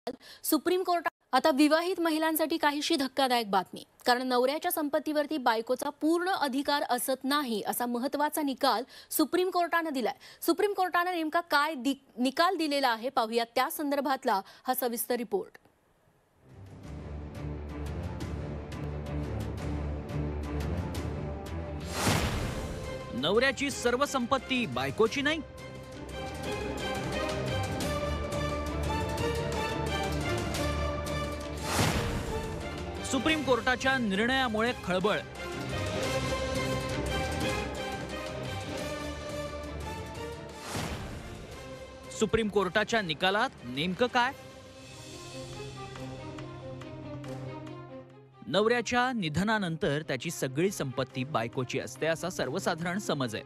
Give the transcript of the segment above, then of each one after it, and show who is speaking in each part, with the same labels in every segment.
Speaker 1: Supreme कोर्टात आता विवाहित महिलांसाठी काहीशी धक्कादायक बातमी, कारण नवऱ्याच्या संपत्तीवरती बायकोचा पूर्ण अधिकार असत नाही असा महत्त्वाचा निकाल सुप्रीम कोर्टाने दिलाय। सुप्रीम कोर्टाने नेमका काय निकाल दिलेला आहे पाहूया त्या संदर्भातला हा सविस्तर रिपोर्ट।
Speaker 2: नवऱ्याची सर्व संपत्ती बायकोची नाही। सुप्रीम कोर्टाच्या निर्णयामुळे खळबळ। सुप्रीम कोर्टाच्या निकालात नेमकं काय? नवऱ्याच्या निधनानंतर त्याची सगळी संपत्ती बायकोची असते असा सर्वसाधारण समज आहे।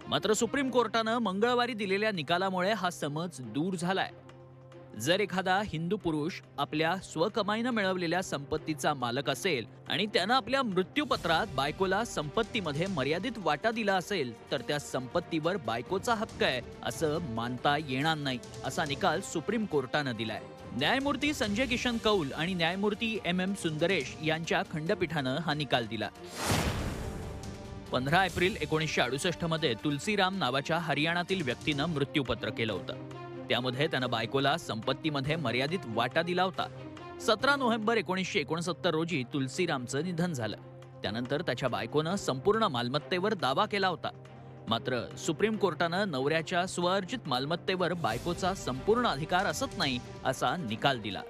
Speaker 2: मात्र सुप्रीम कोर्टानं मंगळवारी दिलेल्या निकालामुळे हा समज दूर झालाय। जर एखादा हिंदू पुरुष आपल्या स्वकमाईनं मिळवलेल्या संपत्तीचा मालक असेल आणि त्यानं आपल्या मृत्यूपत्रात बायकोला संपत्तीमध्ये मर्यादित वाटा दिला असेल तर त्या संपत्तीवर बायकोचा हक्क आहे असं मानता येणार नाही असा निकाल सुप्रीम कोर्टानं दिलाय। न्यायमूर्ती संजय किशन कौल आणि न्यायमूर्ती एम सुंदरेश यांच्या खंडपीठानं हा निकाल दिला। 15 एप्रिल 1968 मध्ये तुलसीराम नावाच्या हरियाणातील व्यक्तीनं मृत्यूपत्र केलं होतं। त्यामध्ये त्यानं बायकोला संपत्तीमध्ये मर्यादित वाटा दिला होता। 17 नोव्हेंबर 1969 रोजी तुलसीरामचं निधन झालं। त्यानंतर त्याच्या बायकोनं संपूर्ण मालमत्तेवर दावा केला होता। मात्र सुप्रीम कोर्टानं नवऱ्याच्या स्वअर्जित मालमत्तेवर बायकोचा संपूर्ण अधिकार असत नाही असा निकाल दिला।